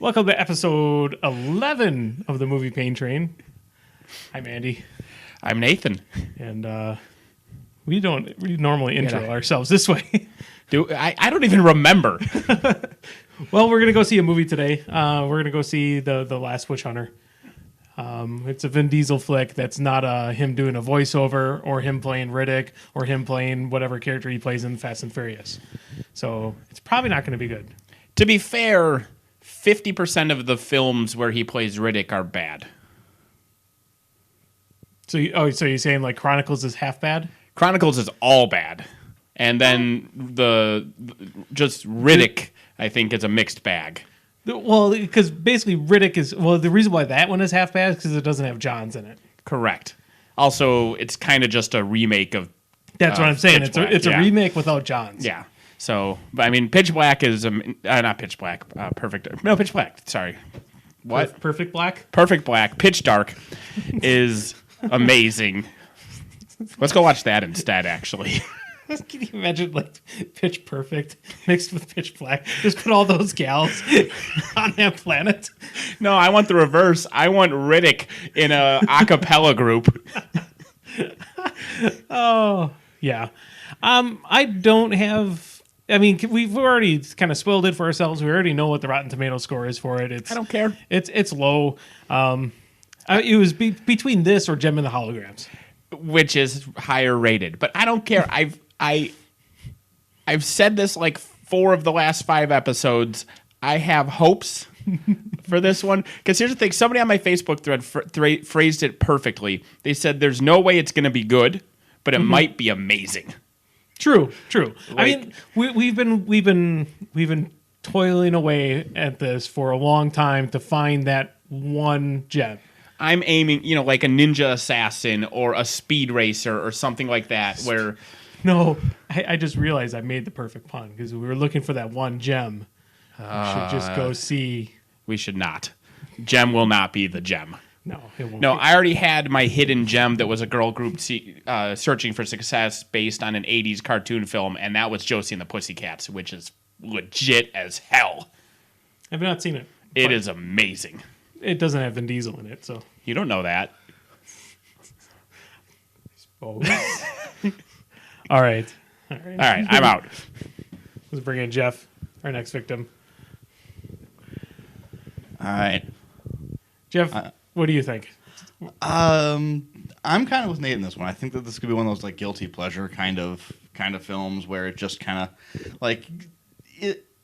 Welcome to episode 11 of the Movie Pain Train. I'm Andy. I'm Nathan. And we don't normally intro ourselves this way. I don't even remember. Well, we're going to go see a movie today. We're going to go see The Last Witch Hunter. It's a Vin Diesel flick that's not him doing a voiceover or him playing Riddick or him playing whatever character he plays in Fast and Furious. So it's probably not going to be good. To be fair, 50% of the films where he plays Riddick are bad. So you're saying like Chronicles is half bad? Chronicles is all bad. And then just Riddick, I think, is a mixed bag. Well, because basically Riddick is... Well, the reason why that one is half bad is because it doesn't have Johns in it. Correct. Also, it's kind of just a remake of... That's what I'm saying. It's a remake without Johns. Yeah. So, I mean, Pitch Black is... not Pitch Black. Perfect... No, Pitch Black. Sorry. What? Perfect Black? Perfect Black. Pitch Dark is amazing. Let's go watch that instead, actually. Can you imagine, like, Pitch Perfect mixed with Pitch Black? Just put all those gals on that planet. No, I want the reverse. I want Riddick in a cappella group. Oh, yeah. I don't have... I mean, we've already kind of spoiled it for ourselves. We already know what the Rotten Tomato score is for it. I don't care. It's low. It was between this or Gem and the Holograms. Which is higher rated. But I don't care. I've said this like 4 of the last 5 episodes. I have hopes for this one. Because here's the thing. Somebody on my Facebook thread phrased it perfectly. They said there's no way it's going to be good, but it might be amazing. True. I mean, we've been toiling away at this for a long time to find that one gem. I'm aiming, like a ninja assassin or a speed racer or something like that. Where, no, I just realized I made the perfect pun because we were looking for that one gem. We should just go see. We should not. Gem will not be the gem. No, it won't. No, I already had my hidden gem that was a girl group searching for success based on an 80s cartoon film, and that was Josie and the Pussycats, which is legit as hell. I've not seen it. It is amazing. It doesn't have Vin Diesel in it, so. You don't know that. All right. All right, I'm out. Let's bring in Jeff, our next victim. All right. Jeff, what do you think? I'm kind of with Nate in this one. I think that this could be one of those like guilty pleasure kind of films where it just kind of like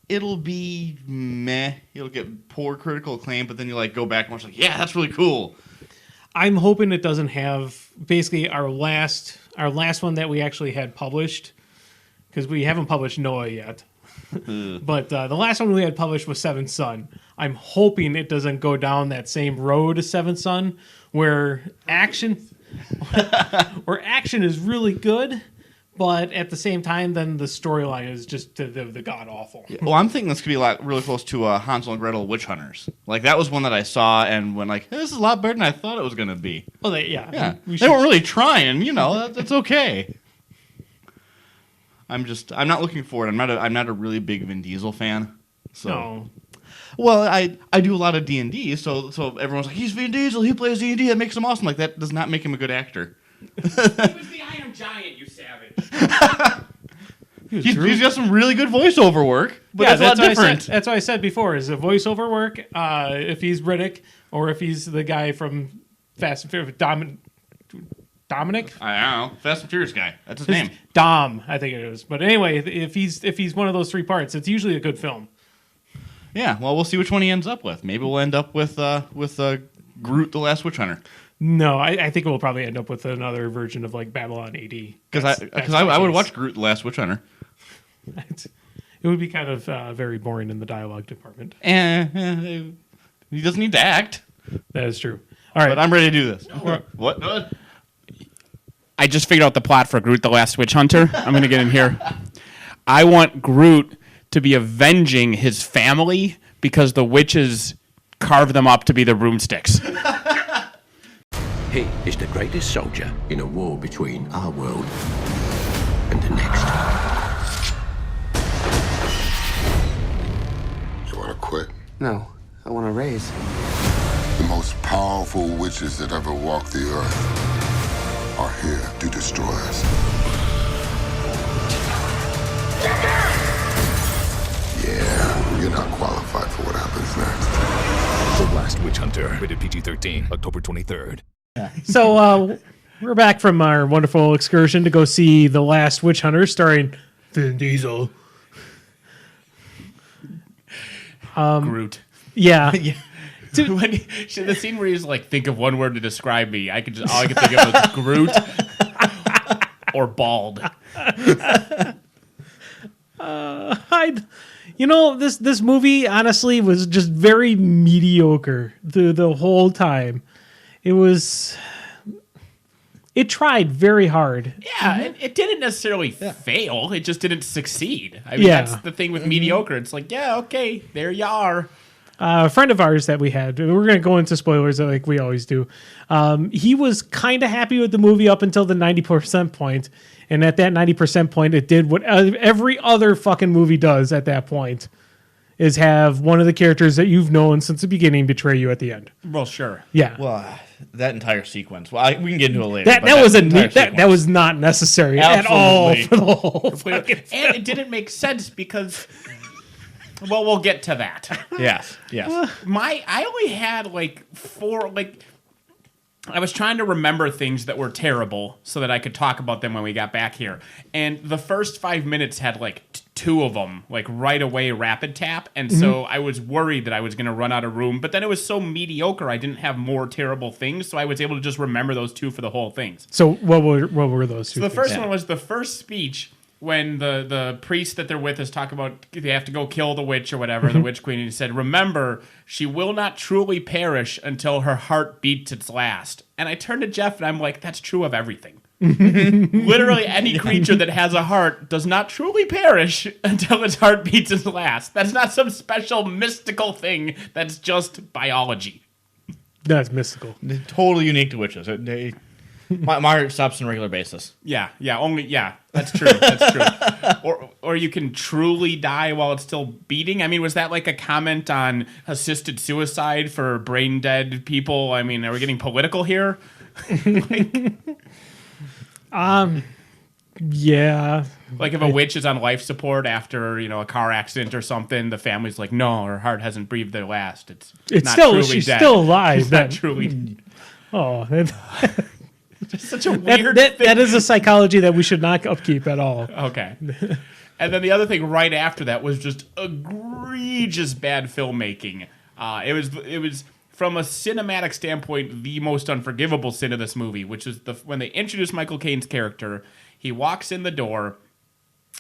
it'll be meh. It'll get poor critical acclaim, but then you like go back and watch like, yeah, that's really cool. I'm hoping it doesn't have basically our last one that we actually had published, because we haven't published Noah yet. But the last one we had published was Seventh Son. I'm hoping it doesn't go down that same road as Seventh Son, where action is really good, but at the same time, then the storyline is just the god awful. Yeah. Well, I'm thinking this could be really close to Hansel and Gretel Witch Hunters. Like that was one that I saw and went like, hey, this is a lot better than I thought it was going to be. Well, They weren't really trying, that's okay. I'm not looking for it. I'm not a really big Vin Diesel fan. So. No. Well, I do a lot of D&D, so everyone's like, he's Vin Diesel, he plays D&D, that makes him awesome. Like, that does not make him a good actor. He was the I Am Giant, you savage. He's got some really good voiceover work, but that's a lot different. That's what I said before, is the voiceover work, if he's Riddick, or if he's the guy from Fast and Furious, Dominic? I don't know. Fast and Furious guy. That's his name. Dom, I think it is. But anyway, if he's one of those 3 parts, it's usually a good film. Yeah, well, we'll see which one he ends up with. Maybe we'll end up with Groot, the Last Witch Hunter. No, I think we'll probably end up with another version of like Babylon AD. Because I would watch Groot, the Last Witch Hunter. It would be kind of very boring in the dialogue department. He doesn't need to act. That is true. All right, but I'm ready to do this. No. What? I just figured out the plot for Groot, the Last Witch Hunter. I'm going to get in here. I want Groot to be avenging his family because the witches carve them up to be the broomsticks. He is the greatest soldier in a war between our world and the next. You want to quit? No, I want to raise. The most powerful witches that ever walked the earth are here to destroy us. Yeah, you're not qualified for what happens next. The Last Witch Hunter, rated PG-13, October 23rd. So we're back from our wonderful excursion to go see The Last Witch Hunter, starring Vin Diesel. Groot. Yeah. Dude, the scene where he's like, think of one word to describe me. All I could think of was Groot or bald. This movie honestly was just very mediocre the whole time. It tried very hard. Yeah, it didn't necessarily fail. It just didn't succeed. I mean, that's the thing with mediocre. It's like, yeah, okay, there you are. A friend of ours that we had, we're going to go into spoilers like we always do. He was kind of happy with the movie up until the 90% point. And at that 90% point, it did what every other fucking movie does at that point, is have one of the characters that you've known since the beginning betray you at the end. Well, sure. Yeah. Well, that entire sequence. Well, we can get into it later. That was not necessary at all for the whole fucking film. And it didn't make sense because, well, we'll get to that. Yes. I only had I was trying to remember things that were terrible so that I could talk about them when we got back here. And the first 5 minutes had two of them, right away rapid tap. And so I was worried that I was going to run out of room. But then it was so mediocre, I didn't have more terrible things. So I was able to just remember those two for the whole things. So what were those two? So the first one was the first speech when the priest that they're with is talking about they have to go kill the witch or whatever, the witch queen, and he said, remember, she will not truly perish until her heart beats its last. And I turned to Jeff and I'm like, that's true of everything. Literally any creature that has a heart does not truly perish until its heart beats its last. That's not some special mystical thing. That's just biology. That's mystical. Totally unique to witches. My heart stops on a regular basis. Yeah, that's true. That's true. Or you can truly die while it's still beating. I mean, was that a comment on assisted suicide for brain dead people? I mean, are we getting political here? Yeah. If a witch is on life support after, a car accident or something, the family's like, no, her heart hasn't breathed their last. It's not still truly she's dead. still alive. She's not truly. Oh, It's such a weird that thing. that is a psychology that we should not upkeep at all. Okay. And then the other thing right after that was just egregious bad filmmaking. It was from a cinematic standpoint the most unforgivable sin of this movie, which is when they introduce Michael Caine's character. He walks in the door,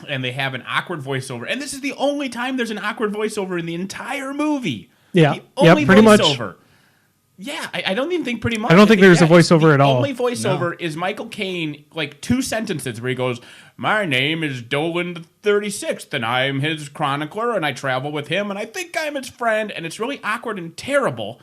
and they have an awkward voiceover. And this is the only time there's an awkward voiceover in the entire movie. Yeah, the only pretty voiceover. much. Yeah, I don't even think pretty much. I don't think there's a voiceover at all. The only voiceover is Michael Caine, 2 sentences where he goes, my name is Dolan the 36th, and I'm his chronicler, and I travel with him, and I think I'm his friend, and it's really awkward and terrible.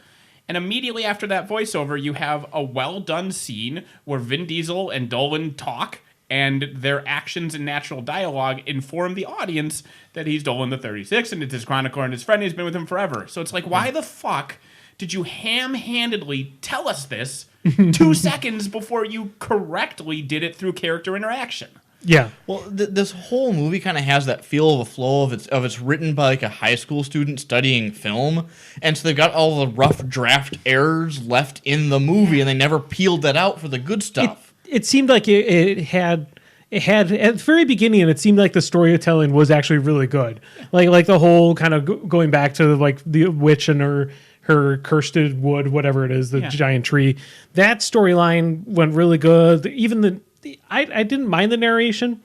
And immediately after that voiceover, you have a well-done scene where Vin Diesel and Dolan talk, and their actions and natural dialogue inform the audience that he's Dolan the 36th, and it's his chronicler and his friend, he's been with him forever. So it's why the fuck did you ham-handedly tell us this 2 seconds before you correctly did it through character interaction? Yeah. Well, this whole movie kind of has that feel of a flow of it's written by a high school student studying film, and so they've got all the rough draft errors left in the movie, and they never peeled that out for the good stuff. It seemed like it had at the very beginning, it seemed like the storytelling was actually really good. Like the whole kind of going back to the witch and her cursed wood, whatever it is, the giant tree. That storyline went really good. Even I didn't mind the narration.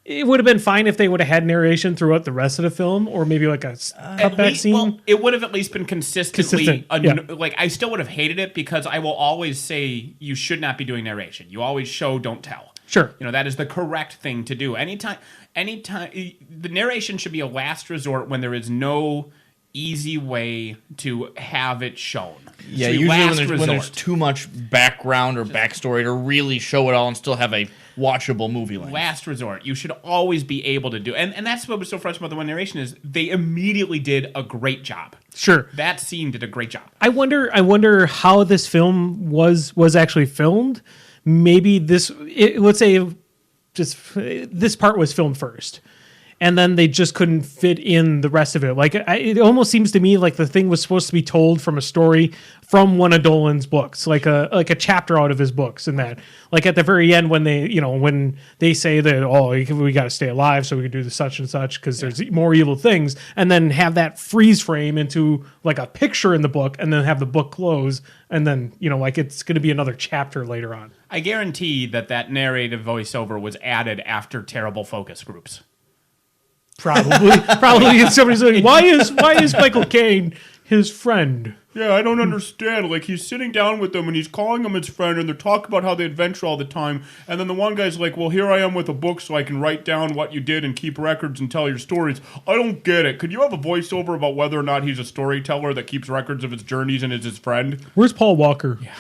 It would have been fine if they would have had narration throughout the rest of the film, or maybe a cutback scene. Well, it would have at least been consistent. Yeah. I still would have hated it because I will always say you should not be doing narration. You always show, don't tell. Sure. That is the correct thing to do. Anytime, the narration should be a last resort when there is no easy way to have it shown. Yeah, usually when there's too much background or backstory to really show it all and still have a watchable movie length. Last resort. You should always be able to do, and that's what was so frustrating about the one narration is they immediately did a great job. Sure. That scene did a great job. I wonder how this film was actually filmed. Maybe let's say just this part was filmed first, and then they just couldn't fit in the rest of it. Like it almost seems to me like the thing was supposed to be told from a story from one of Dolan's books, like a chapter out of his books, and that like at the very end when they say that we got to stay alive so we can do the such and such because there's more evil things, and then have that freeze frame into like a picture in the book, and then have the book close, and then like it's going to be another chapter later on. I guarantee that narrative voiceover was added after terrible focus groups. Probably somebody's like, why is Michael Caine his friend? Yeah, I don't understand. Like, he's sitting down with them and he's calling them his friend, and they're talking about how they adventure all the time. And then the one guy's like, well, here I am with a book so I can write down what you did and keep records and tell your stories. I don't get it. Could you have a voiceover about whether or not he's a storyteller that keeps records of his journeys and is his friend? Where's Paul Walker? Yeah.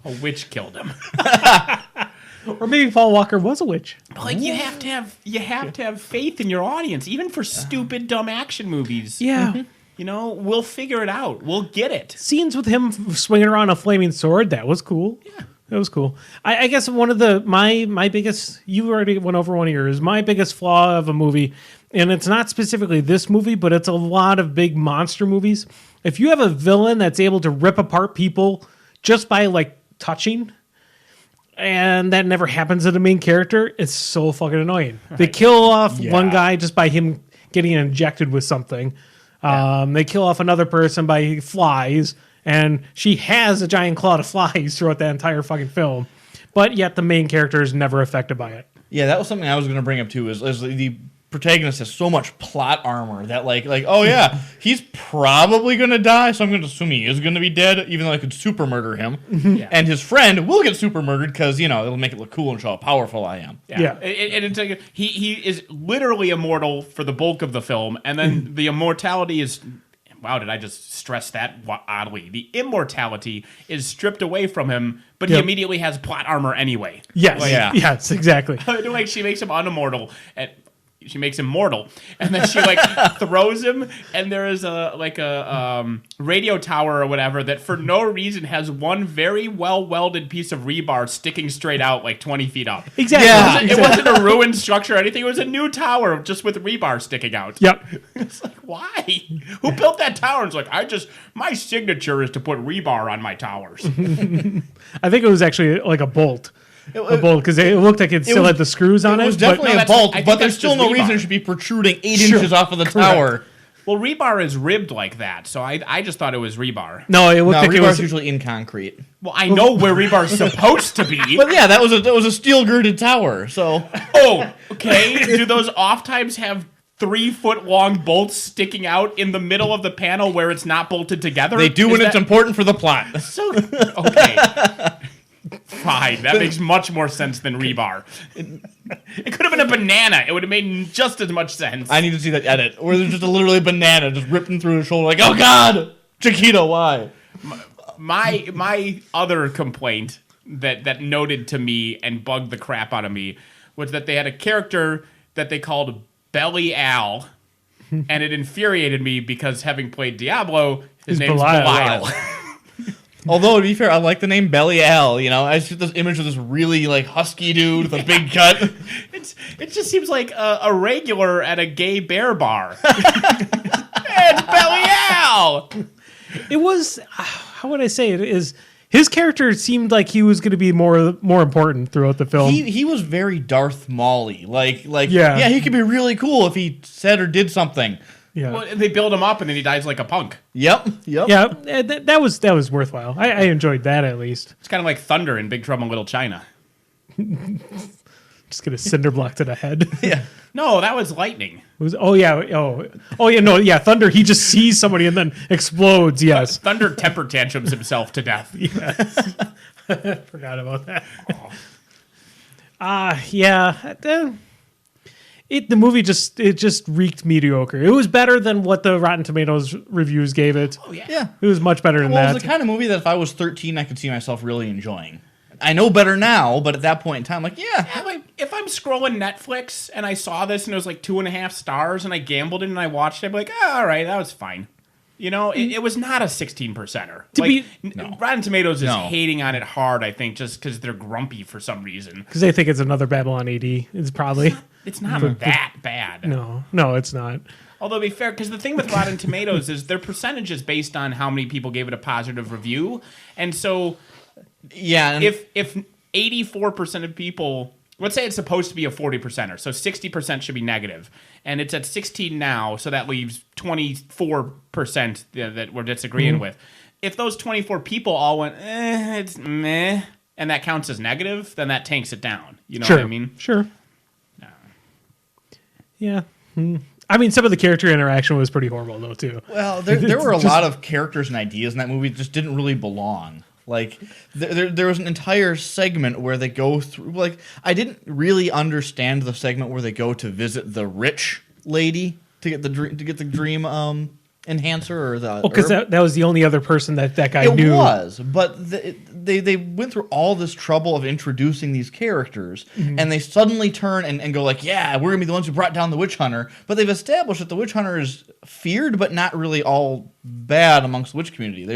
A witch killed him. Or maybe Paul Walker was a witch. Like you have to have faith in your audience, even for stupid, dumb action movies. Yeah. We'll figure it out. We'll get it. Scenes with him swinging around a flaming sword, that was cool. Yeah. That was cool. I guess one of my biggest, you already went over one of yours, my biggest flaw of a movie, and it's not specifically this movie, but it's a lot of big monster movies. If you have a villain that's able to rip apart people just by like touching, and that never happens to the main character, it's so fucking annoying. Right. They kill off one guy just by him getting injected with something. They kill off another person by flies, and she has a giant cloud of flies throughout that entire fucking film. But yet the main character is never affected by it. Yeah, that was something I was going to bring up too, is the protagonist has so much plot armor that like oh yeah, he's probably going to die, so I'm going to assume he is going to be dead, even though I could super murder him. Yeah. And his friend will get super murdered because it'll make it look cool and show how powerful I am. Yeah. And it's like he is literally immortal for the bulk of the film, and then the immortality is, wow, did I just stress that oddly? The immortality is stripped away from him, but he immediately has plot armor anyway. Yes, yes, exactly. Like she makes him unimmortal, and she makes him mortal, and then she like throws him, and there is a radio tower or whatever that for no reason has one very well welded piece of rebar sticking straight out like 20 feet up. Exactly. Yeah. It wasn't a ruined structure or anything. It was a new tower just with rebar sticking out. Yep. It's like, why? Who built that tower? And it's like, my signature is to put rebar on my towers. I think it was actually like a bolt. A bolt, because it looked like it still had the screws on it. It was definitely a bolt, but there's still no rebar. reason it should be protruding 8 inches off of the tower. Well, rebar is ribbed like that, so I just thought it was rebar. No, it looked like it was usually in concrete. Well, I know where rebar's supposed to be. But yeah, that was a steel girded tower. So oh, okay. Do those oftentimes have 3-foot long bolts sticking out in the middle of the panel where it's not bolted together? They do when it's important for the plot. So okay. Fine, that makes much more sense than rebar. It could have been a banana. It would have made just as much sense. I need to see that edit where there's just literally a banana just ripping through his shoulder like, oh God, Chiquito, why? My other complaint that noted to me and bugged the crap out of me was that they had a character that they called Belly Al, and it infuriated me because having played Diablo, his name's Belial. Although, to be fair, I like the name Belly Al. I see this image of this really husky dude with a big cut. It just seems like a regular at a gay bear bar. It's Belly Al! It was, how would I say it, is his character seemed like he was going to be more important throughout the film. He was very Darth Maul-y. Yeah, he could be really cool if he said or did something. Yeah. Well, they build him up and then he dies like a punk. Yep. Yeah, that was worthwhile. I enjoyed that at least. It's kind of like Thunder in Big Trouble in Little China. Just get a cinder block to the head. Yeah. No, that was lightning. Thunder. He just sees somebody and then explodes. Yes. Thunder temper tantrums himself to death. Yes. Forgot about that. Yeah. The movie just reeked mediocre. It was better than what the Rotten Tomatoes reviews gave it. Oh yeah. Yeah. It was much better than Well, that. it was the kind of movie that if I was 13, I could see myself really enjoying. I know better now, but at that point in time, like, yeah. Yeah, like if I'm scrolling Netflix and I saw this and it was like 2.5 stars and I gambled it and I watched it, I'd be like, all right, that was fine. You know, it was not a 16%er. Rotten Tomatoes is hating on it hard, I think, just because they're grumpy for some reason. Because they think it's another Babylon AD. It's probably. It's not that bad. No, it's not. Although, to be fair, because the thing with Rotten Tomatoes is their percentage is based on how many people gave it a positive review. And so, Yeah. if 84% of people, let's say it's supposed to be a 40%er, so 60% should be negative, and it's at 16 now, so that leaves 24% that we're disagreeing with. If those 24 people all went, it's meh, and that counts as negative, then that tanks it down. You know what I mean? Sure. Yeah. I mean, some of the character interaction was pretty horrible, though, too. Well, there were a lot of characters and ideas in that movie that just didn't really belong. Like, there was an entire segment where they go through... Like, I didn't really understand the segment where they go to visit the rich lady to get the dream enhancer or the... because that was the only other person that guy It knew. was, but they went through all this trouble of introducing these characters, and they suddenly turn and go like, yeah, we're going to be the ones who brought down the witch hunter. But they've established that the witch hunter is feared, but not really all bad amongst the witch community.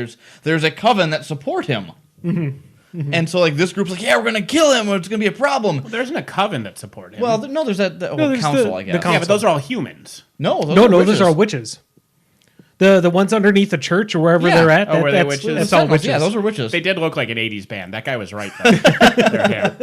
There's a coven that support him. And so, like, this group's like, yeah, we're going to kill him, or it's going to be a problem. Well, there isn't a coven that support him. Well, no, there's that there's council, I guess. the yeah, but those are all humans. No, No, those are all witches. The ones underneath the church or wherever Yeah. they're at. Oh, were they that's, witches? That's all witches. Yeah, those are witches. They did look like an 80s band. That guy was right, though. Their hair.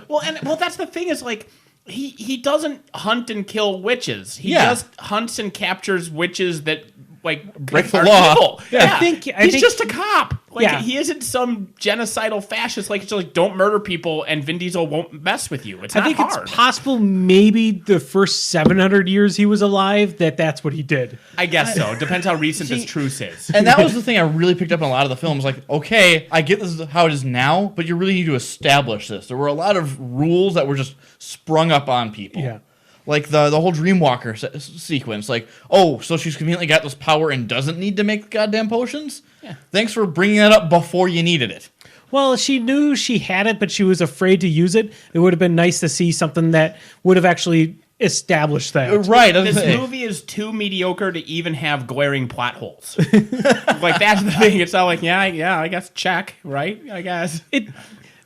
Well, that's the thing is, like, he doesn't hunt and kill witches. He just hunts and captures witches that, like, break the are law. evil. Yeah. Yeah. He's just a cop. Like, Yeah. he isn't some genocidal fascist. Like, it's just like, don't murder people, and Vin Diesel won't mess with you. It's not hard. It's possible maybe the first 700 years he was alive that's what he did. I guess so. Depends how recent this truce is. And that was the thing I really picked up in a lot of the films. Like, okay, I get this is how it is now, but you really need to establish this. There were a lot of rules that were just sprung up on people. Yeah. Like the whole Dreamwalker sequence. Like, oh, so she's conveniently got this power and doesn't need to make goddamn potions? Yeah. Thanks for bringing that up before you needed it. Well, she knew she had it, but she was afraid to use it. It would have been nice to see something that would have actually established that. Right. This movie is too mediocre to even have glaring plot holes. Like, that's the thing. It's not like, yeah, I guess check, right? I guess.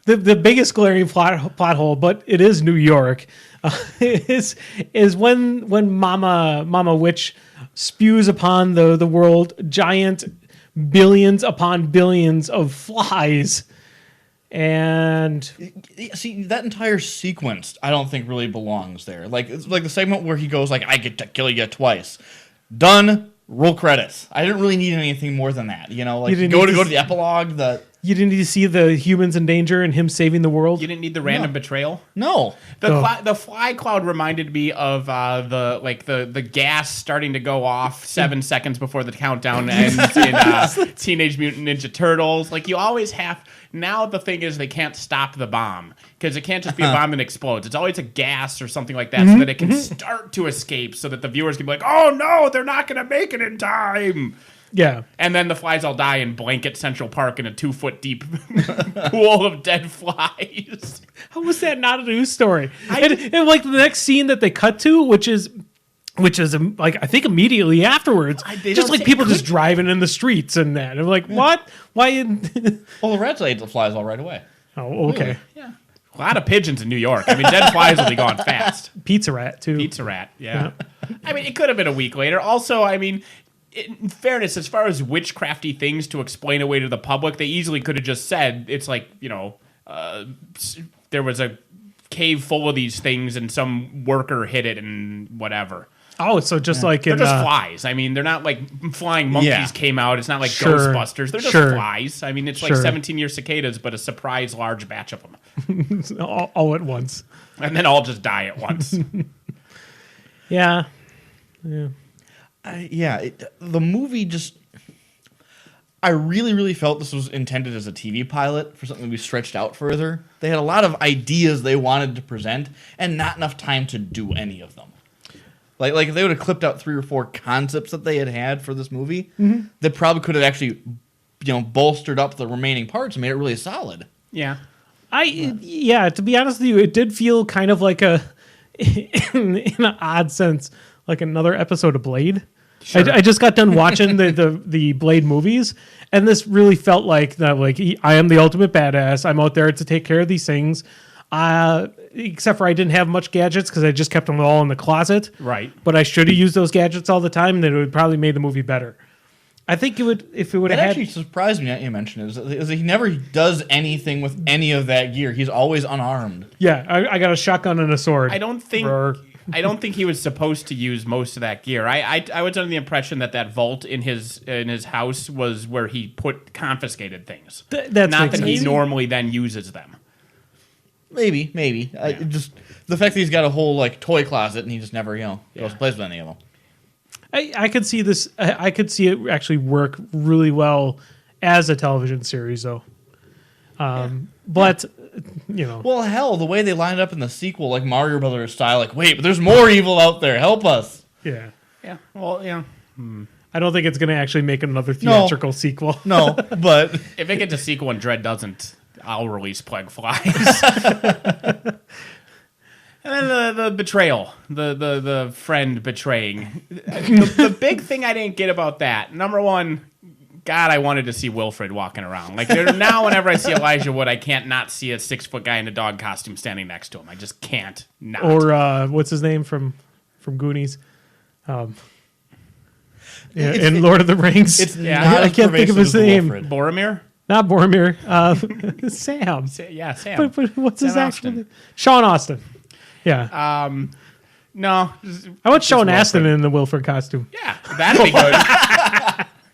The biggest glaring plot hole, but it is New York, is when Mama Witch spews upon the world giant billions upon billions of flies. And see, that entire sequence, I don't think really belongs there. Like, it's like the segment where he goes like, I get to kill you twice. Done. Roll credits. I didn't really need anything more than that. You know, like go to the epilogue. You didn't need to see the humans in danger and him saving the world. You didn't need the random betrayal. No. The fly cloud reminded me of the gas starting to go off 7 seconds before the countdown ends in Teenage Mutant Ninja Turtles. Like, you always have. Now the thing is they can't stop the bomb because it can't just be a bomb that explodes. It's always a gas or something like that so that it can start to escape so that the viewers can be like, oh no, they're not going to make it in time. Yeah. And then the flies all die in Blanket Central Park in a 2-foot deep pool of dead flies. How was that not a news story? And like the next scene that they cut to, which is like I think immediately afterwards, just like people just driving in the streets and that. I'm like, what? Why? Well, the rats ate the flies all right away. Oh, okay. Yeah. A lot of pigeons in New York. I mean, dead flies will be gone fast. Pizza Rat too. Pizza Rat. Yeah. I mean, it could have been a week later. Also, I mean, in fairness, as far as witchcrafty things to explain away to the public, they easily could have just said it's like, there was a cave full of these things and some worker hit it and whatever. Oh, so just like they're just flies. I mean, they're not like flying monkeys came out. It's not like Ghostbusters. They're just flies. I mean, it's like 17-year cicadas, but a surprise large batch of them. all at once. And then all just die at once. Yeah. The movie just... I really, really felt this was intended as a TV pilot for something to be stretched out further. They had a lot of ideas they wanted to present and not enough time to do any of them. Like if they would have clipped out 3 or 4 concepts that they had for this movie, that probably could have actually, bolstered up the remaining parts and made it really solid. Yeah. To be honest with you, it did feel kind of like in an odd sense, like another episode of Blade. Sure. I just got done watching the Blade movies, and this really felt like that. Like I am the ultimate badass. I'm out there to take care of these things. Except for I didn't have much gadgets because I just kept them all in the closet. Right. But I should have used those gadgets all the time, and then it would probably made the movie better. I think it would if it would have actually surprised me that you mentioned is he never does anything with any of that gear. He's always unarmed. Yeah, I got a shotgun and a sword. I don't think he was supposed to use most of that gear. I was under the impression that vault in his house was where he put confiscated things. That's not that he normally then uses them. Maybe. Just the fact that he's got a whole toy closet and he just never goes plays with any of them. I could see this. I could see it actually work really well as a television series, though. But well, hell, the way they lined up in the sequel, like Mario Brothers style, wait, but there's more evil out there. Help us. Yeah. Yeah. Well, yeah. I don't think it's going to actually make another theatrical sequel. No, but if it gets a sequel and Dredd doesn't, I'll release Plague Flies. And then the betrayal, the friend betraying. The big thing I didn't get about that, number one, God, I wanted to see Wilfred walking around. Now whenever I see Elijah Wood, I can't not see a 6-foot guy in a dog costume standing next to him. I just can't not. Or what's his name from Goonies? In Lord of the Rings. I can't think of his name. Boromir? Not Boromir. Sam. Sam. But what's his Sam actual name? Sean Austin. Yeah. No. I want Sean Astin in the Wilfred costume. Yeah, that'd be good.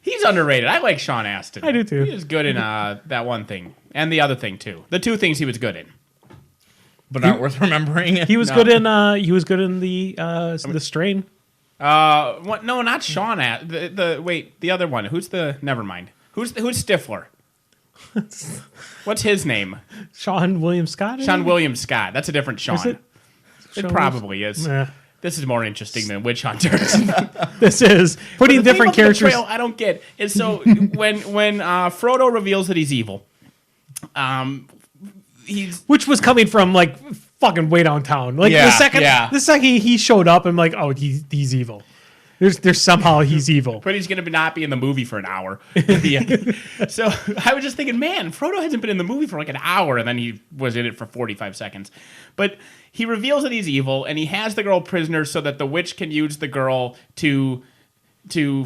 He's underrated. I like Sean Astin. I do too. He was good in that one thing and the other thing too. The 2 things he was good in, but not worth remembering. He was good in. He was good in the Strain. What? No, not Sean. The other one. Who's the? Never mind. Who's Stifler? What's his name? Sean William Scott. Sean William Scott. That's a different Sean. It probably is. Nah. This is more interesting than Witch Hunter. This is putting different characters. Betrayal, I don't get is so when Frodo reveals that he's evil, which was coming from fucking way downtown. The second he showed up, I'm like, oh, he's evil. There's somehow he's evil. But he's going to not be in the movie for an hour. So I was just thinking, man, Frodo hasn't been in the movie for an hour, and then he was in it for 45 seconds. But he reveals that he's evil, and he has the girl prisoner so that the witch can use the girl to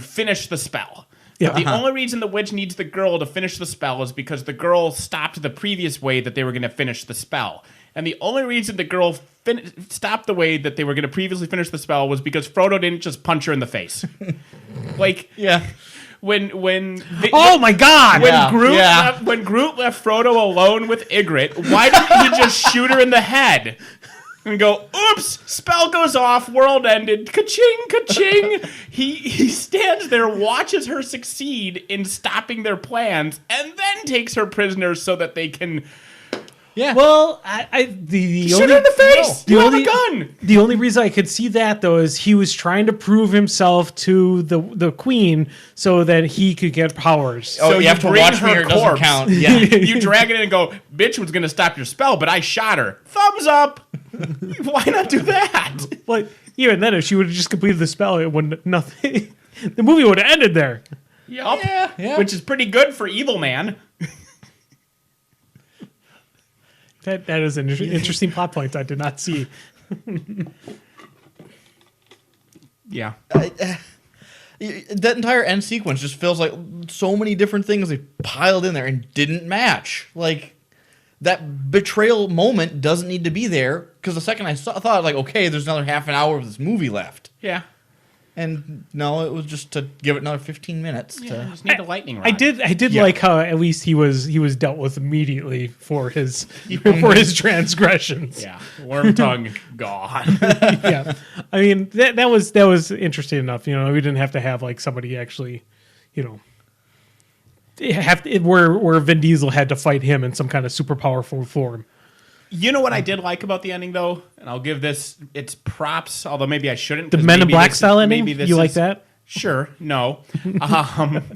finish the spell. Yeah, the only reason the witch needs the girl to finish the spell is because the girl stopped the previous way that they were going to finish the spell. And the only reason the girl stopped the way that they were going to previously finish the spell was because Frodo didn't just punch her in the face. Yeah. Oh my God! When Groot left Frodo alone with Ygritte, why didn't he just shoot her in the head? And go, oops, spell goes off, world ended, ka-ching, ka-ching. He stands there, watches her succeed in stopping their plans, and then takes her prisoner so that they can... Yeah. Well, shoot her in the face. You have a gun. The only reason I could see that though is he was trying to prove himself to the queen so that he could get powers. So you have to watch me or it doesn't count. Yeah. You drag it in and go, bitch was going to stop your spell, but I shot her. Thumbs up. Why not do that? But even then, if she would have just completed the spell, it wouldn't nothing. The movie would have ended there. Yep. Yeah. Which is pretty good for Evil Man. That is an interesting plot point I did not see. Yeah. That entire end sequence just feels like so many different things they piled in there and didn't match. That betrayal moment doesn't need to be there because the second I thought, okay, there's another half an hour of this movie left. Yeah. And no, it was just to give it another 15 minutes. Yeah, just need a lightning rod. I did like how at least he was dealt with immediately for his transgressions. Yeah, worm tongue gone. Yeah, I mean that was interesting enough. We didn't have to have somebody actually, where Vin Diesel had to fight him in some kind of super powerful form. You know what I did like about the ending, though? And I'll give this its props, although maybe I shouldn't. The 'cause Men in maybe Black this style is- ending? maybe this You like is- that? Sure. No.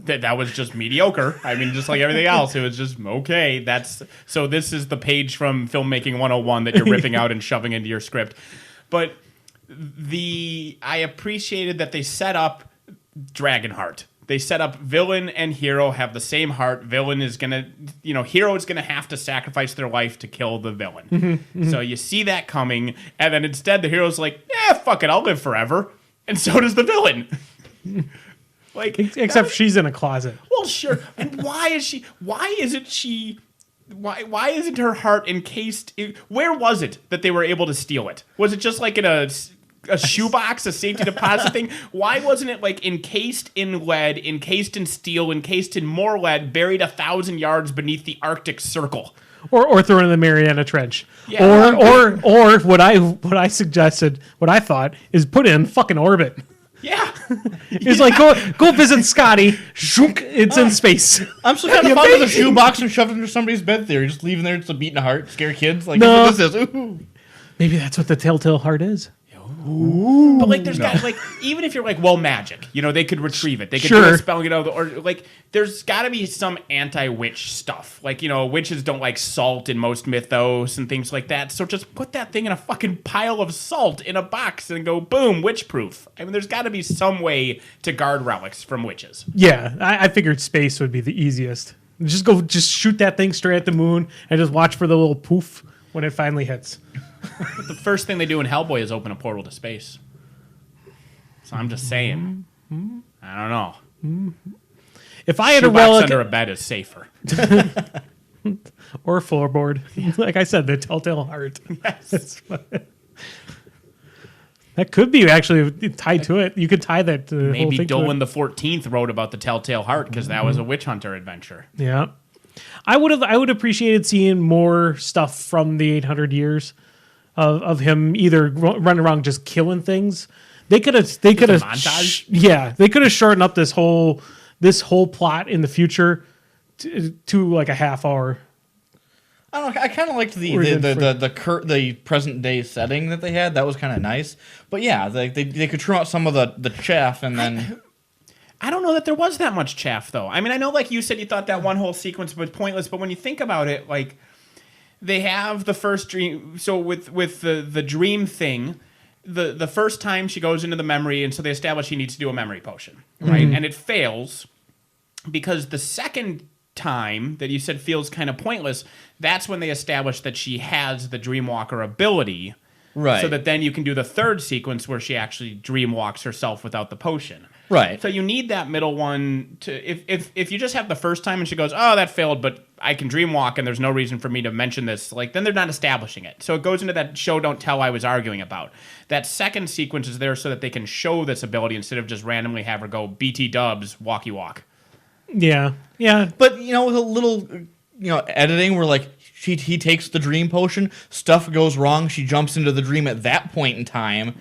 That was just mediocre. I mean, just like everything else. It was just, okay, so this is the page from Filmmaking 101 that you're ripping out and shoving into your script. But I appreciated that they set up Dragonheart. They set up villain and hero have the same heart. Villain is gonna, hero is gonna have to sacrifice their life to kill the villain. So you see that coming, and then instead the hero's like, fuck it, I'll live forever, and so does the villain. Like, Except she's in a closet. well, sure. And why isn't her heart encased where was it that they were able to steal it? Was it just like in a shoebox, a safety deposit thing? Why wasn't it like encased in lead, encased in steel, encased in more lead, buried 1,000 yards beneath the Arctic Circle? Or thrown in the Mariana Trench. Yeah. Or what I suggested, what I thought, is put it in fucking orbit. Yeah. It's like, go visit Scotty. Shook, it's in space. I'm still kind of fond of the shoebox and shoved under somebody's bed theory. Just leaving there, it's a beating heart, scare kids. Like, No. that's what this is. Ooh. Maybe that's what the telltale heart is. But like, there's got like, even if you're like, well, magic, they could retrieve it. They could do Sure. a spell, or like, there's got to be some anti-witch stuff. Like, witches don't like salt in most mythos and things like that. So just put that thing in a fucking pile of salt in a box and go, boom, witch proof. I mean, there's got to be some way to guard relics from witches. Yeah, I figured space would be the easiest. Just shoot that thing straight at the moon and just watch for the little poof when it finally hits. But the first thing they do in Hellboy is open a portal to space. So I'm just saying. I don't know. If I had a Shoebox relic under a bed is safer. or a floorboard, like I said, the telltale heart. Yes. That could be actually tied to it. You could tie that to the whole Maybe thing to Dolan it. the 14th wrote about the Telltale Heart because that was a witch hunter adventure. Yeah, I would appreciated seeing more stuff from the 800 years of him either running around just killing things. They could have montage? They could have shortened up this whole plot in the future to like a half hour. I don't know. I kind of liked Or the present day setting that they had. That was kind of nice. But yeah, they could trim out some of the chaff and then. I don't know that there was that much chaff, though. I mean, I know, like you said, you thought that one whole sequence was pointless, but when you think about it, like, they have the first dream. So with the dream thing, the first time she goes into the memory, and so they establish she needs to do a memory potion, right? And it fails because the second time that you said feels kind of pointless, that's when they establish that she has the Dreamwalker ability. Right. So that then you can do the third sequence where she actually dreamwalks herself without the potion. Right. So you need that middle one to if you just have the first time and she goes, oh, that failed, but I can dreamwalk and there's no reason for me to mention this, like, then they're not establishing it. So it goes into that show don't tell I was arguing about. That second sequence is there so that they can show this ability instead of just randomly have her go BT dubs, walkie walk. Yeah. But with a little editing where like he takes the dream potion, stuff goes wrong, she jumps into the dream at that point in time,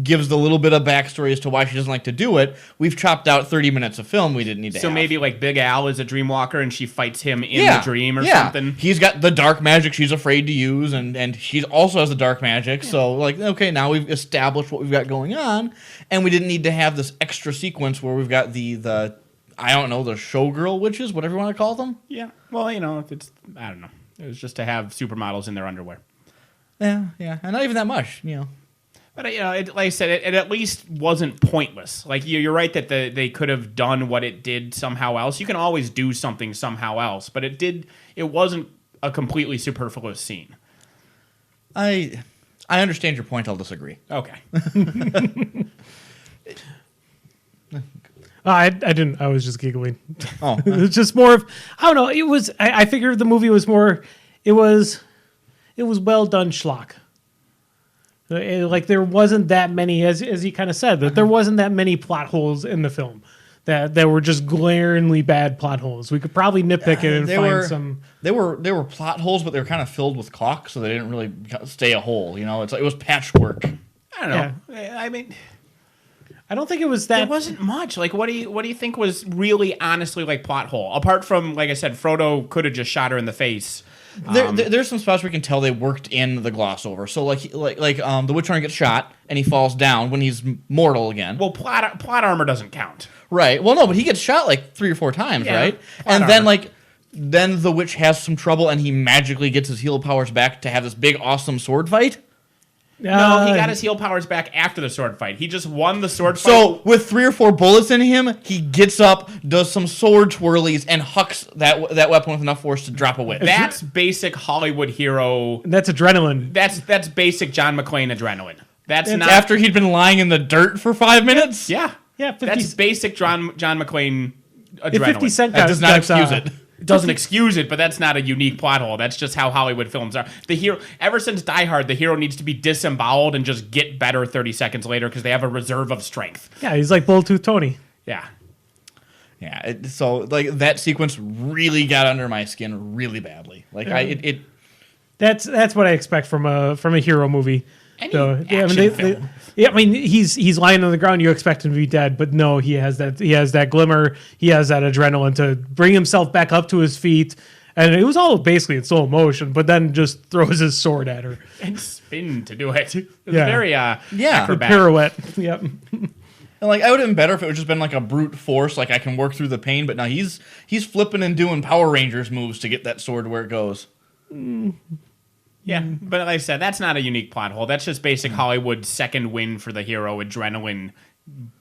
gives the little bit of backstory as to why she doesn't like to do it. We've chopped out 30 minutes of film we didn't need to So have. maybe like Big Al is a dreamwalker and she fights him in the dream or something. He's got the dark magic she's afraid to use, and she also has the dark magic. So like, okay, now we've established what we've got going on, and we didn't need to have this extra sequence where we've got the I don't know, the showgirl witches, whatever you want to call them. Yeah. Well, if it's, I don't know. It was just to have supermodels in their underwear. Yeah, and not even that much, But like I said, it at least wasn't pointless. Like you're right that they could have done what it did somehow else. You can always do something somehow else, but it wasn't a completely superfluous scene. I understand your point. I'll disagree. Okay. I didn't. I was just giggling. Oh, It was just more of, I don't know. It was. I figured the movie was more. It was well done schlock. Like there wasn't that many, as you kind of said, that there wasn't that many plot holes in the film. That were just glaringly bad plot holes. We could probably nitpick it and find some. They were plot holes, but they were kind of filled with caulk, so they didn't really stay a hole. It's like it was patchwork. I don't know. I mean, I don't think it was that. there wasn't much. Like, what do you think was really honestly like plot hole? Apart from, like I said, Frodo could have just shot her in the face. There's some spots where you can tell they worked in the gloss over. So like the Witch Hunter gets shot and he falls down when he's mortal again. Well, plot armor doesn't count. Right. Well, no, but he gets shot like 3 or 4 times, Yeah, right? plot And then armor. then the witch has some trouble and he magically gets his heal powers back to have this big awesome sword fight. No, he got his heal powers back after the sword fight. He just won the sword fight. So with 3 or 4 bullets in him, he gets up, does some sword twirlies, and hucks that weapon with enough force to drop a witch. That's basic Hollywood hero. That's adrenaline. That's basic John McClane adrenaline. That's not after he'd been lying in the dirt for 5 minutes. Yeah, Yeah, 50 that's basic John McClane adrenaline. If 50 Cent That does not excuse it. It doesn't excuse it, but that's not a unique plot hole. That's just how Hollywood films are. The hero, ever since Die Hard, the hero needs to be disemboweled and just get better 30 seconds later because they have a reserve of strength. Yeah, he's like Bulletooth Tony. Yeah. Yeah, so like that sequence really got under my skin really badly. Like That's what I expect from a hero movie. Any action film. I mean, he's lying on the ground. You expect him to be dead, but no, he has that glimmer. He has that adrenaline to bring himself back up to his feet, and it was all basically in slow motion. But then just throws his sword at her. And spin to do it. It's Yeah. very The acrobatic. pirouette. Yep. And like I would have been better if it would just been like a brute force, like I can work through the pain. But now he's flipping and doing Power Rangers moves to get that sword where it goes. Yeah, but like I said, that's not a unique plot hole. That's just basic Hollywood second win for the hero adrenaline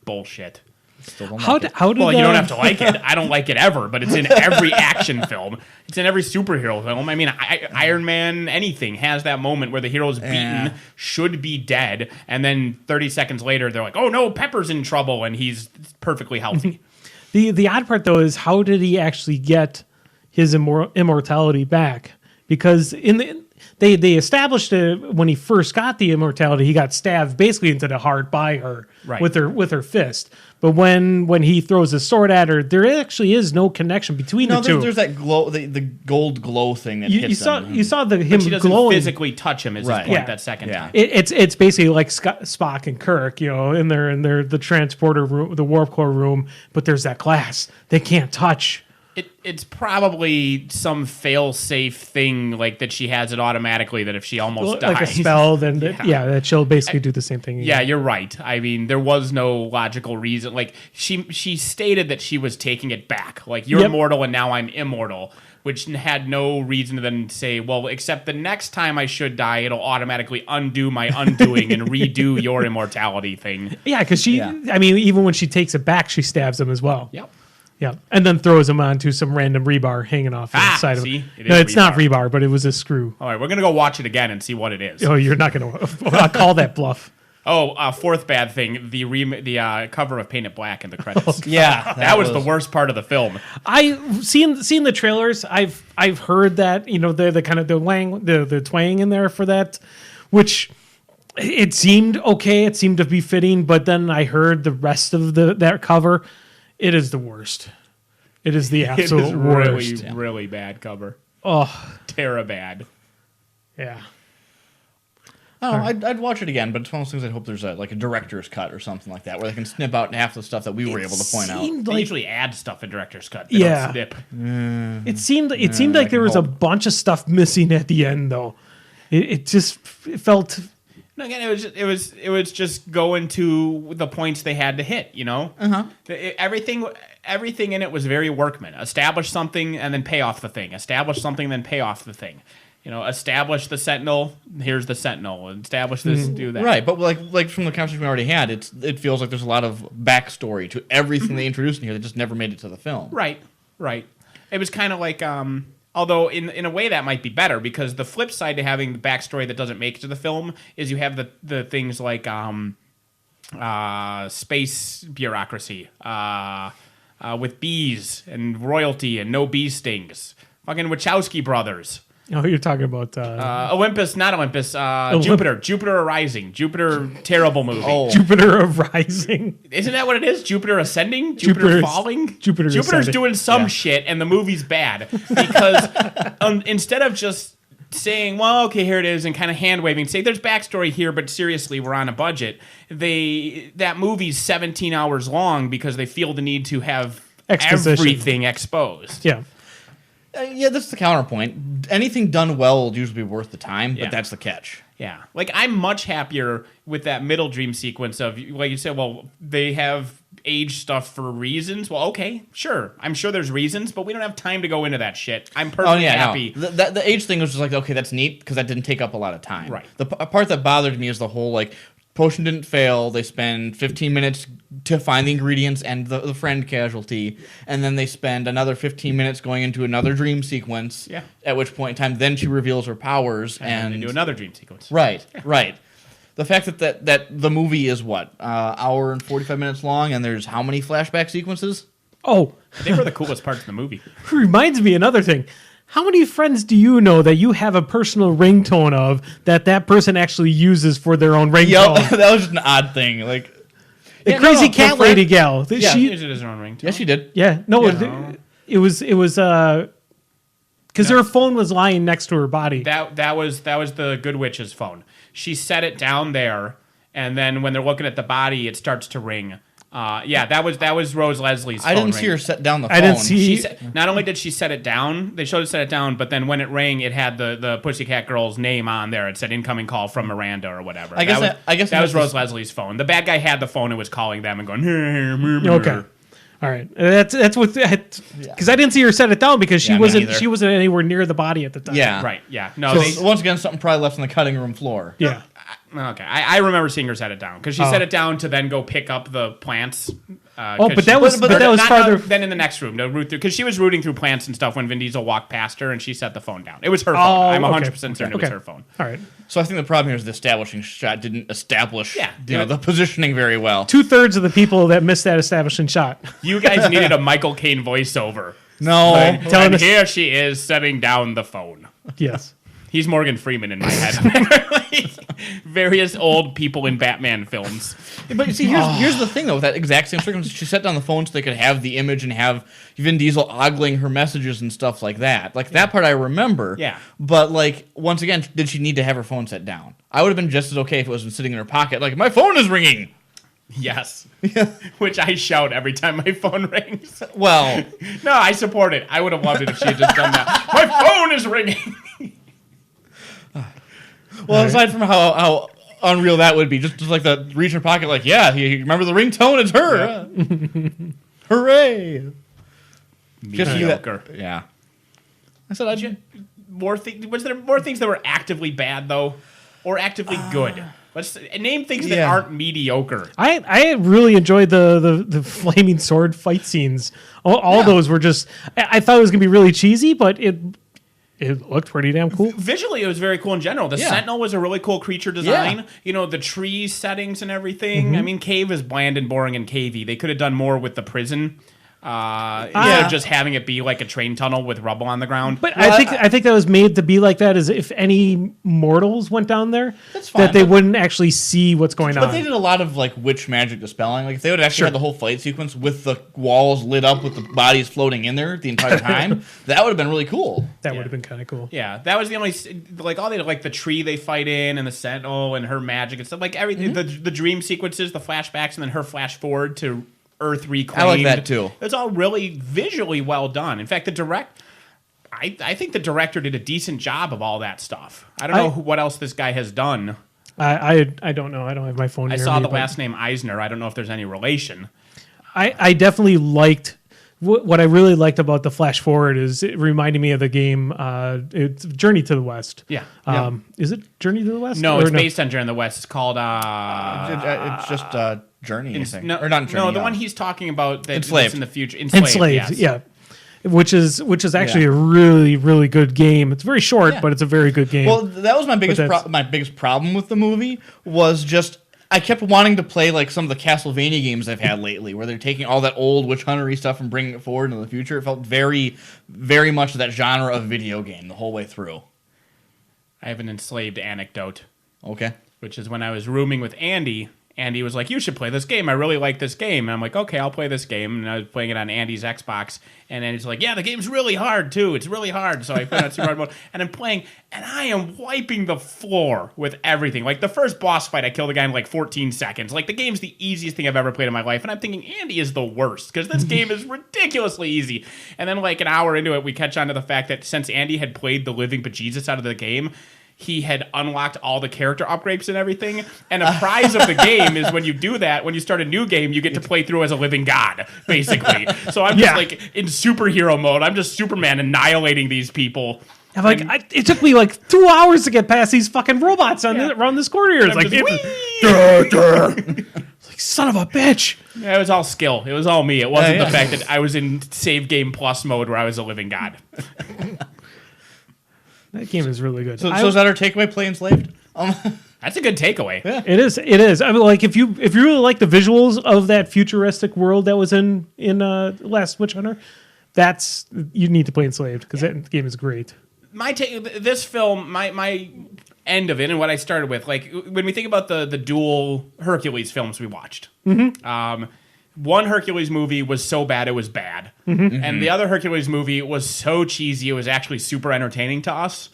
bullshit. Still don't How like did it. Well, you don't have to like it. I don't like it ever, but it's in every action film. It's in every superhero film. I mean, Iron Man, anything has that moment where the hero's beaten, should be dead, and then 30 seconds later, they're like, oh no, Pepper's in trouble, and he's perfectly healthy. The odd part though is how did he actually get his immortality back? Because they established it when he first got the immortality. He got stabbed basically into the heart by her with her fist. But when he throws his sword at her, there actually is no connection between the two. There's that glow, the gold glow thing that you hits saw him. you saw him She doesn't glowing. physically touch him, is his Right. point Yeah. that second Yeah. time. It's basically like Spock and Kirk, in the transporter room, the warp core room. But there's that glass they can't touch. It's probably some fail-safe thing like that she has it automatically that if she almost dies. Like a spell, then that she'll basically do the same thing again. Yeah, you're right. I mean, there was no logical reason. Like she stated that she was taking it back. Like you're mortal and now I'm immortal, which had no reason to then say, well, except the next time I should die, it'll automatically undo my undoing and redo your immortality thing. Yeah, because I mean, even when she takes it back, she stabs him as well. Yep. Yeah, and then throws him onto some random rebar hanging off the side of see? him. It No, is it's not rebar. rebar, but it was a screw. All right, we're going to go watch it again and see what it is. Oh, you're not going to I'll call that bluff. Oh, fourth bad thing, the cover of Paint It Black in the credits. Yeah, that was the worst part of the film. I've seen the trailers. I've heard that, the kind of the twang in there for that, which it seemed okay. It seemed to be fitting, but then I heard the rest of that cover. It is the worst. It is the absolute It is worst. really, really bad cover. Oh, Terra bad. yeah. Oh, I'd watch it again, but it's one of those things I hope there's a director's cut or something like that where they can snip out half the stuff that we were able to point out. Seemed They like usually add stuff in director's cut. They Yeah. don't snip. it seemed like there was a hope. bunch of stuff missing at the end, though. It felt. No, again, it was just going to the points they had to hit. Everything in it was very workman. Establish something and then pay off the thing. Establish something, then pay off the thing. Establish the Sentinel. Here's the Sentinel. Establish this. Do that. Right, but like from the conversation we already had, it feels like there's a lot of backstory to everything they introduced in here that just never made it to the film. Right. It was kind of like, although in a way that might be better because the flip side to having the backstory that doesn't make it to the film is you have the things like space bureaucracy with bees and royalty and no bee stings. Fucking Wachowski brothers. Oh, you're talking about Olympus, not Olympus. Jupiter Arising. Jupiter, terrible movie. Oh. Jupiter Rising. Isn't that what it is? Jupiter Ascending? Jupiter Falling? Jupiter's Jupiter's ascending. doing some shit, and the movie's bad. Because instead of just saying, well, okay, here it is, and kind of hand-waving, say, there's backstory here, but seriously, we're on a budget. That movie's 17 hours long because they feel the need to have Exposition. everything exposed. Yeah. Yeah, that's the counterpoint. Anything done well will usually be worth the time, Yeah. but that's the catch. Yeah, like I'm much happier with that middle dream sequence of, like you said, well, they have age stuff for reasons. Well, okay, sure. I'm sure there's reasons, but we don't have time to go into that shit. I'm perfectly happy. No. The age thing was just like, okay, that's neat because that didn't take up a lot of time. Right. The part that bothered me is the whole, like, potion didn't fail. They spend 15 minutes to find the ingredients and the friend casualty, and then they spend another 15 minutes going into another dream sequence. Yeah. At which point in time, then she reveals her powers And they do another dream sequence. Right. Right. The fact that the movie is what, hour and 45 minutes long, and there's how many flashback sequences? Oh, They were the coolest parts of the movie. reminds me another thing. How many friends do you know that you have a personal ringtone of that person actually uses for their own ringtone? Yep, that was just an odd thing. Like The Yeah, crazy no, cat her friend- lady gal. Yeah. She, Is it his own ringtone? yes, she did. yeah, no, Yeah. it was because her phone was lying next to her body. That was the Good Witch's phone. She set it down there, and then when they're looking at the body, it starts to ring. That was Rose Leslie's phone I didn't see ringing. her set down the phone. I didn't see- Not only did she set it down, they showed her set it down, but then when it rang, it had the Pussycat Girl's name on there. It said incoming call from Miranda or whatever. I guess that was that's Rose the- Leslie's phone. The bad guy had the phone and was calling them and going, Okay. All right, that's what because I didn't see her set it down because Yeah, me neither. she wasn't anywhere near the body at the time. Yeah. Right, yeah. No, So they, once again, something probably left on the cutting room floor. yeah. okay. I remember seeing her set it down because she set it down to then go pick up the plants. But that was not farther. Then in the next room to root through because she was rooting through plants and stuff when Vin Diesel walked past her and she set the phone down. It was her phone. I'm 100% certain it was her phone. All right, So I think the problem here is the establishing shot didn't establish Yeah. the positioning very well. 2/3 of the people that missed that establishing shot. You guys needed a Michael Caine voiceover. No. Telling And us- here she is setting down the phone. Yes. He's Morgan Freeman in my head. Various old people in Batman films. But you see, here's the thing, though. With that exact same circumstance, she set down the phone so they could have the image and have Vin Diesel ogling her messages and stuff like that. Like, that part I remember. Yeah. But, like, once again, did she need to have her phone set down? I would have been just as okay if it was sitting in her pocket. Like, my phone is ringing! Yes. Which I shout every time my phone rings. Well, No, I support it. I would have loved it if she had just done that. My phone is ringing. aside from how unreal that would be, just like the reach in her pocket, like, yeah, you remember the ringtone? It's her! Hooray! Just you that- Mediocre. Yeah. I said I'd... Was there more things that were actively bad though, or actively good? Let's name things that Yeah. aren't mediocre. I really enjoyed the flaming sword fight scenes. All those were just. I thought it was gonna be really cheesy, but it looked pretty damn cool. Visually, it was very cool in general. The Yeah. Sentinel was a really cool creature design. You know, the tree settings and everything. I mean, Cave is bland and boring and cavey. They could have done more with the prison. Instead of just having it be like a train tunnel with rubble on the ground. But I think that was made to be like that, as if any mortals went down there, That's fine, that they but- wouldn't actually see what's going But on. they did a lot of like witch magic dispelling. Like if they would actually had the whole fight sequence with the walls lit up with the bodies floating in there the entire time, that would have been really cool. That would have been kind of cool. Yeah, that was the only like all they like the tree they fight in and the Sentinel and her magic and stuff like everything. The dream sequences, the flashbacks, and then her flash forward to Earth reclaimed. I like that, too. It's all really visually well done. In fact, I think the director did a decent job of all that stuff. I don't know what else this guy has done. I don't know. I don't have my phone. I near saw me, the but last name Eisner. I don't know if there's any relation. I definitely liked. What I really liked about the flash forward is it reminded me of the game. It's Journey to the West. Yeah. Is it Journey to the West? No, Or it's based on Journey in the West. It's called It's just Journey, I think. no, Or not Journey. no, the one he's talking about that Enslaved. that's in the future. Enslaved. Yes. Yeah. Which is actually a really, really good game. It's very short, Yeah. but it's a very good game. Well, that was my biggest that's- my biggest problem with the movie was just I kept wanting to play like some of the Castlevania games I've had lately, where they're taking all that old witch huntery stuff and bringing it forward into the future. It felt very, very much that genre of video game the whole way through. I have an enslaved anecdote, Okay. which is when I was rooming with Andy, Andy was like, you should play this game. I really like this game. And I'm like, okay, I'll play this game. And I was playing it on Andy's Xbox. And Andy's like, yeah, the game's really hard, too. It's really hard. So I put it on super hard mode. And I'm playing, and I am wiping the floor with everything. Like, the first boss fight, I killed a guy in, like, 14 seconds. Like, the game's the easiest thing I've ever played in my life. And I'm thinking, Andy is the worst, because this game is ridiculously easy. And then, like, an hour into it, we catch on to the fact that since Andy had played the living bejesus out of the game, he had unlocked all the character upgrades and everything. And a prize of the game is when you do that, when you start a new game, you get to play through as a living god, basically. So I'm just like in superhero mode. I'm just Superman annihilating these people. I'm like, it took me like 2 hours to get past these fucking robots around this corridor. It's like, it's like, son of a bitch. Yeah, it was all skill. It was all me. It wasn't the fact that I was in save game plus mode where I was a living god. That game is really good. So is that our takeaway? Play Enslaved. That's a good takeaway. Yeah. It is. It is. I mean, like if you really like the visuals of that futuristic world that was in Last Witch Hunter, you need to play Enslaved because that game is great. This film, my end of it, and what I started with, like when we think about the dual Hercules films we watched. One Hercules movie was so bad it was bad. And the other Hercules movie was so cheesy it was actually super entertaining to us.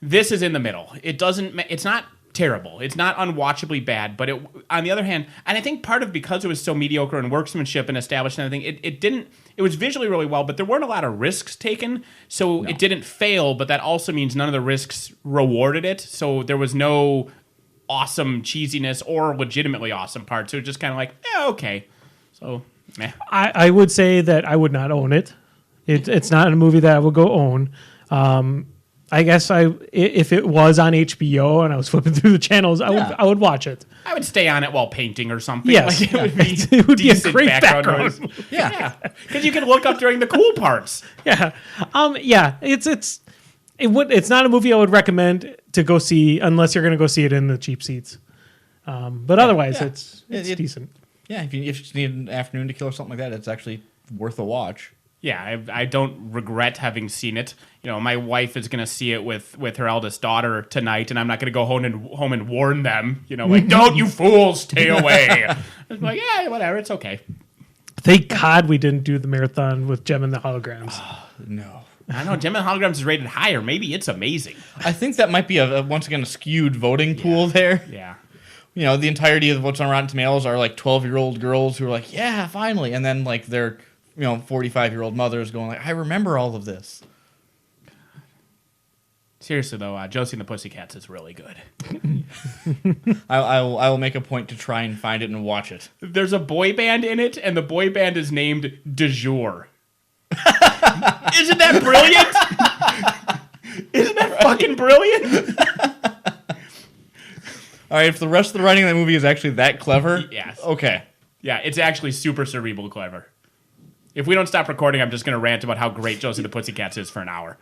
This is in the middle. It's not terrible. It's not unwatchably bad, but on the other hand, and I think part of because it was so mediocre in workmanship and established and everything, it was visually really well, but there weren't a lot of risks taken, so it didn't fail, but that also means none of the risks rewarded it, so there was no awesome cheesiness or legitimately awesome parts. So it was just kind of like, yeah, okay. So, meh. I would say that I would not own it. It's not a movie that I would go own. I guess if it was on HBO and I was flipping through the channels, I would watch it. I would stay on it while painting or something. Yes, like, it would be a decent great background. noise. Yeah, because you can look up during the cool parts. Yeah, It's not a movie I would recommend to go see unless you're going to go see it in the cheap seats. But otherwise, it's decent. Yeah, if you just need an afternoon to kill or something like that, it's actually worth a watch. Yeah, I don't regret having seen it. You know, my wife is going to see it with her eldest daughter tonight, and I'm not going to go home and warn them. You know, like, don't you fools, stay away. I'm like, yeah, whatever, it's okay. Thank God we didn't do the marathon with Gem and the Holograms. No. I don't know, Gem and Holograms is rated higher. Maybe it's amazing. I think that might be once again a skewed voting pool there. Yeah. You know, the entirety of what's on Rotten Tomatoes are like 12-year-old girls who are like, yeah, finally. And then like their 45-year-old mothers going like, I remember all of this. Seriously, though, Josie and the Pussycats is really good. I will make a point to try and find it and watch it. There's a boy band in it, and the boy band is named De Jour. Isn't that brilliant? Isn't that fucking brilliant? All right, if the rest of the writing of that movie is actually that clever, yes. Okay. Yeah, it's actually super cerebral clever. If we don't stop recording, I'm just going to rant about how great Josie and the Pussycats is for an hour.